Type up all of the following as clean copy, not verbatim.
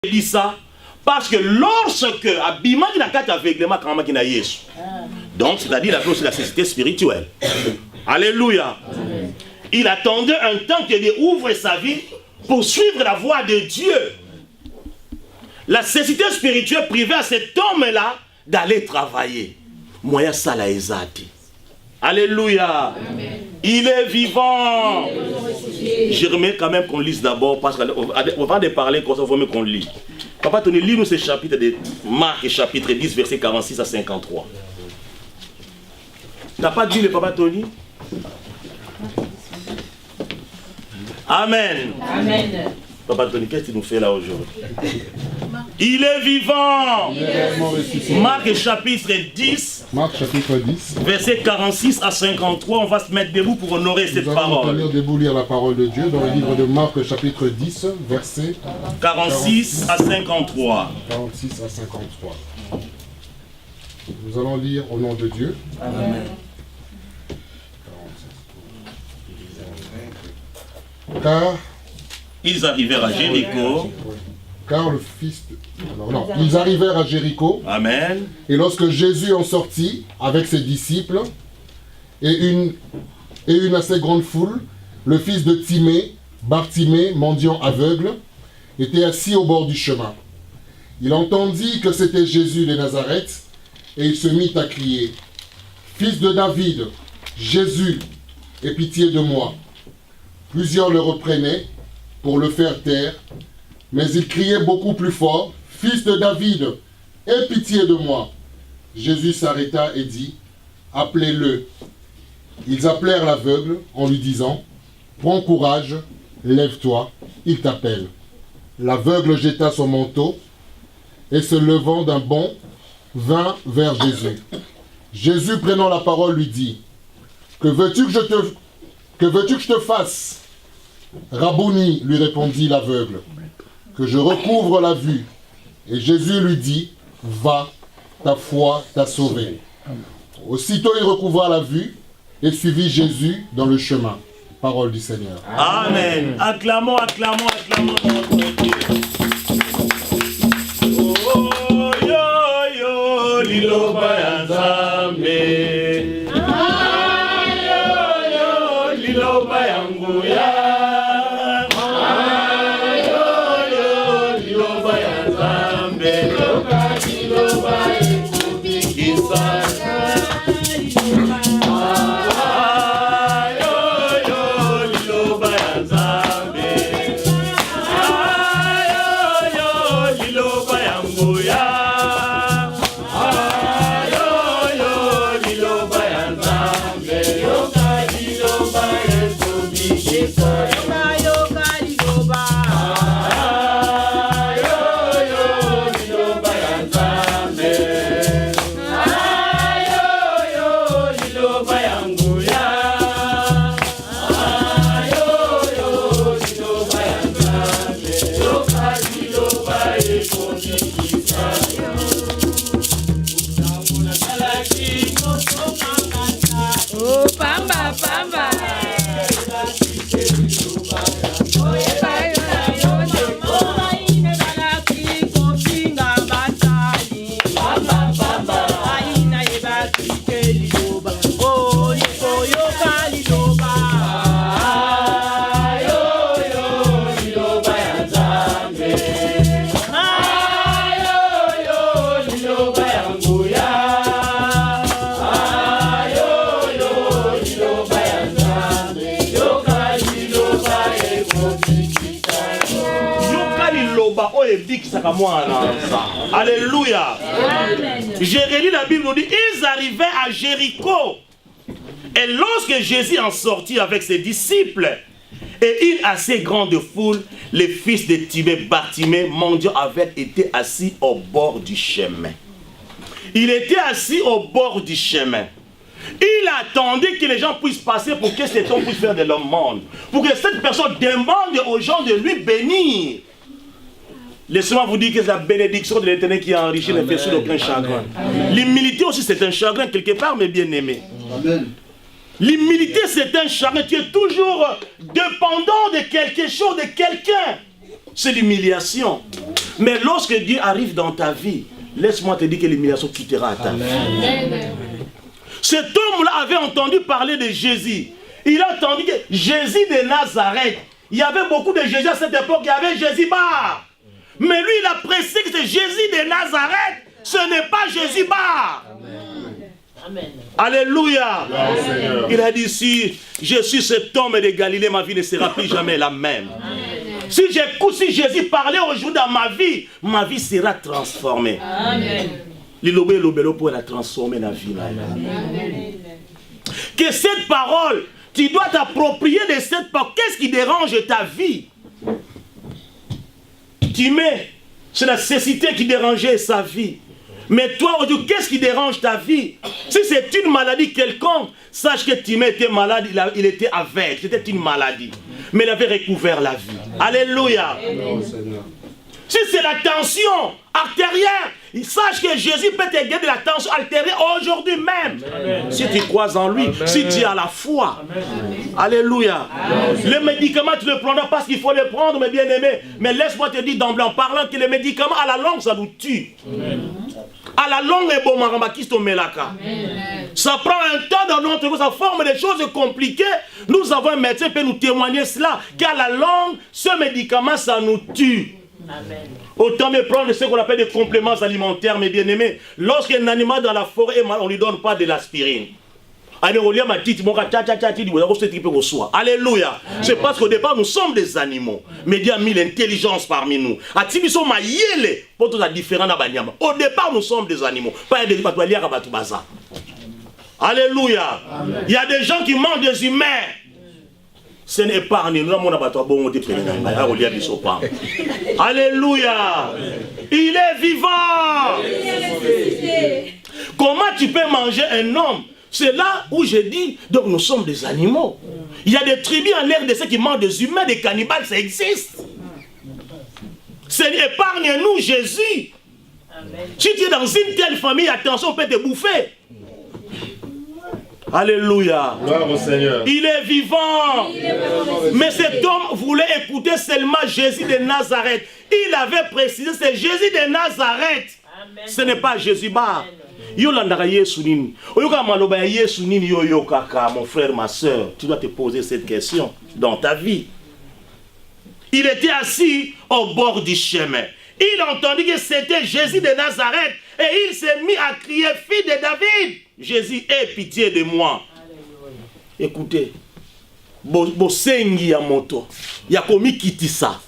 dit ça parce que lorsque Abima qui n'a qu'à aveuglement quand même qui n'a Yesu. Donc c'est-à-dire la aussi la nécessité spirituelle. Alléluia. Amen. Il attendait un temps que Dieu ouvre sa vie pour suivre la voie de Dieu. La nécessité spirituelle privée à cet homme-là d'aller travailler. Moyen ça la ezati. Alléluia. Amen. Il est vivant. Je remets quand même qu'on lise d'abord parce qu'avant de parler comme ça, il faut même qu'on lit. Papa Tony, lis-nous ce chapitre de Marc, chapitre 10, verset 46 à 53. T'as pas dit le Papa Tony? Amen. Amen. Papa Tony, qu'est-ce que tu nous fais là aujourd'hui? Il est vivant. Marc chapitre 10. Marc chapitre 10. Verset 46 à 53. On va se mettre debout pour honorer cette parole. Nous allons debout lire la parole de Dieu dans le livre de Marc chapitre 10, verset 46 à 53. 46 à 53. Nous allons lire au nom de Dieu. Amen. Car ils arrivèrent à Jéricho. Car le fils de... Ils arrivèrent à Jéricho. Amen. Et lorsque Jésus en sortit avec ses disciples et une assez grande foule, le fils de Timée, Bartimée, mendiant aveugle, était assis au bord du chemin. Il entendit que c'était Jésus de Nazareth et il se mit à crier: Fils de David, Jésus, aie pitié de moi. Plusieurs le reprenaient pour le faire taire, mais il criait beaucoup plus fort: Fils de David, aie pitié de moi. Jésus s'arrêta et dit: Appelez-le. Ils appelèrent l'aveugle en lui disant: Prends courage, lève-toi, il t'appelle. L'aveugle jeta son manteau et se levant d'un bond, vint vers Jésus. Jésus, prenant la parole, lui dit: Que veux-tu que je te fasse? Rabouni, lui répondit l'aveugle, que je recouvre la vue. Et Jésus lui dit: Va, ta foi t'a sauvé. Aussitôt il recouvra la vue et suivit Jésus dans le chemin. Parole du Seigneur. Amen. Acclamons, acclamons, acclamons notre Dieu. Oh, yo, yo, liloba ya Nzambe. Ah, yo, yo, liloba ya Nguya. Alléluia. J'ai relu la Bible, nous dit ils arrivaient à Jéricho. Et lorsque Jésus en sortit avec ses disciples et une assez grande foule, les fils de Timée, Bartimée, mendiant avait été assis au bord du chemin. Il était assis au bord du chemin. Il attendait que les gens puissent passer pour que cet homme puisse faire de leur monde. Pour que cette personne demande aux gens de lui bénir. Laissez-moi vous dire que c'est la bénédiction de l'Éternel qui a enrichi les personnes d'aucun chagrin. L'humilité aussi c'est un chagrin quelque part, mes bien-aimés. L'humilité c'est un chagrin. Tu es toujours dépendant de quelque chose, de quelqu'un. C'est l'humiliation. Mais lorsque Dieu arrive dans ta vie, laisse-moi te dire que l'humiliation quittera ta vie. Cet homme-là avait entendu parler de Jésus. Il a entendu que Jésus de Nazareth. Il y avait beaucoup de Jésus à cette époque. Il y avait Jésus Bar. Mais lui, il a pressé que c'est Jésus de Nazareth. Ce n'est pas Jésus Bar. Amen. Alléluia. Amen. Il a dit, si je suis cet homme de Galilée, ma vie ne sera plus jamais la même. Amen. Si j'écoute, si Jésus parlait aujourd'hui dans ma vie sera transformée. Amen. L'ilobé l'obélo pour la transformer la vie. Amen. Que cette parole, tu dois t'approprier de cette parole. Qu'est-ce qui dérange ta vie? Timée, c'est la cécité qui dérangeait sa vie. Mais toi, aujourd'hui, qu'est-ce qui dérange ta vie? Si c'est une maladie quelconque, sache que Timée était malade, il était aveugle, c'était une maladie. Mais il avait recouvert la vie. Alléluia. Si c'est la tension artérielle, sache que Jésus peut te guérir de la tension artérielle aujourd'hui même. Amen. Si tu crois en lui, amen. Si tu as la foi. Amen. Alléluia. Amen. Les médicaments, tu ne le prendras pas parce qu'il faut les prendre, mes bien-aimés. Mais laisse-moi te dire d'emblée en parlant que les médicaments, à la longue, ça nous tue. Amen. À la longue, ça prend un temps dans notre vie, ça forme des choses compliquées. Nous avons un médecin qui peut nous témoigner cela, qu'à la longue, ce médicament, ça nous tue. Amen. Autant me prendre ce qu'on appelle des compléments alimentaires, mes bien-aimés. Lorsqu'un animal dans la forêt, on ne lui donne pas de l'aspirine. Alléluia. C'est parce qu'au départ, nous sommes des animaux. Mais Dieu a mis l'intelligence parmi nous. Au départ, nous sommes des animaux. Alléluia. Il y a des gens qui mangent des humains. Ce n'est pas nous. Alléluia. Il est vivant. Comment tu peux manger un homme? C'est là où je dis, donc nous sommes des animaux. Il y a des tribus en l'air de ceux qui mangent des humains, des cannibales, ça existe. Épargne-nous Jésus. Amen. Si tu es dans une telle famille, attention, on peut te bouffer. Alléluia. Gloire au Seigneur. Il est vivant. Mais cet homme voulait écouter seulement Jésus de Nazareth. Il avait précisé, c'est Jésus de Nazareth. Amen. Ce n'est pas Jésus Bar. Mon frère, ma soeur, tu dois te poser cette question dans ta vie. Il était assis au bord du chemin. Il entendit que c'était Jésus de Nazareth et il s'est mis à crier, fille de David, Jésus, aie pitié de moi. Écoutez, bosengi ya moto, ya komi kitisa.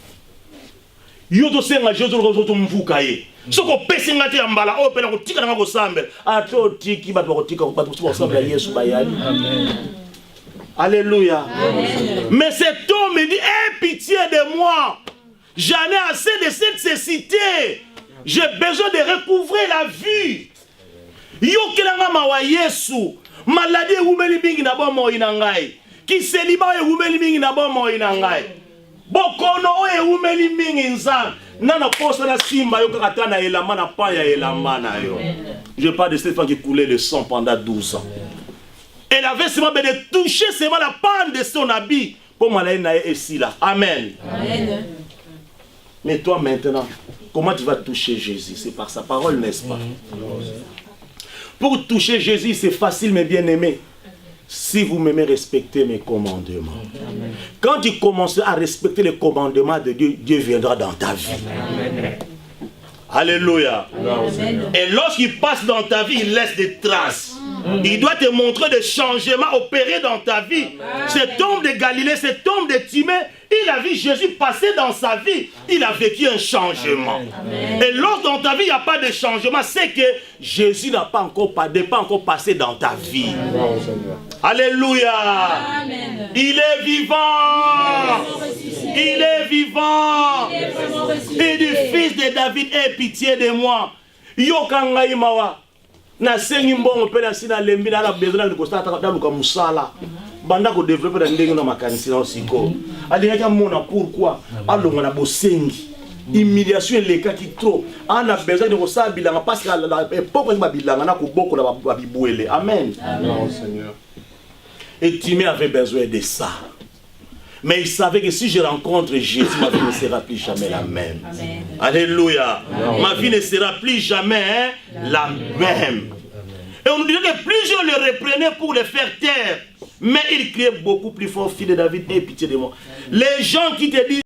Yoto senga Jésus rozoto mvukaye. Soko pesinga te mbala o pena ko tika na ko sambela. Ato tiki ba ko tika ba ko sambela Yesu bayali. Amen. Alléluia. Amen. Mais cet homme me dit, aie pitié de moi. J'en ai assez de cette cécité. J'ai besoin de recouvrer la vue. Yokelanga mawa Yesu. Maladie umeli mingi na bomo inangai. Kiseliba umeli mingi na bomo inangai. Bokono umeli mingi nzam. Nana posa na simba yo kata na elama na paya elama na yo. Je parle de cette femme qui coulait le sang pendant 12 ans. Elle avait seulement besoin de toucher seulement la panne de son habit pour m'aller na ici là. Amen. Amen. Mais toi maintenant, comment tu vas toucher Jésus? C'est par sa parole, n'est-ce pas? Pour toucher Jésus, c'est facile, mes bien-aimés. Si vous m'aimez, respectez mes commandements. Amen. Quand tu commences à respecter les commandements de Dieu, Dieu viendra dans ta vie. Amen. Alléluia. Amen. Et lorsqu'il passe dans ta vie, il laisse des traces. Amen. Il doit te montrer des changements opérés dans ta vie. Amen. Cet homme de Galilée, cet homme de Timée, il a vu Jésus passer dans sa vie. Il a vécu un changement. Amen. Et lorsque dans ta vie, il n'y a pas de changement, c'est que Jésus n'a pas encore passé dans ta vie. Amen. Alléluia. Amen. Il est vivant. Il est vivant. Et du fils de David, aie pitié de moi. Yokangai mawa. Na sengi mbongo pena sina lembi na la besoin de constater dans le musala. Banda ko développer dans ndenge na makanisi na osiko. Alingaka mona pourquoi alonga na bosengi. Humiliation les cas qui trop. On a besoin de ça bilanga parce que la époque ba bilanga na ko boko na ba bibuele. Amen. Amen Seigneur. Et Timée avait besoin de ça. Mais il savait que si je rencontre Jésus, ma vie ne sera plus jamais la même. Amen. Alléluia. Ma vie ne sera plus jamais la même. Et on nous disait que plusieurs le reprenaient pour le faire taire. Mais il criait beaucoup plus fort, fils de David, aie pitié de moi. Les gens qui te disent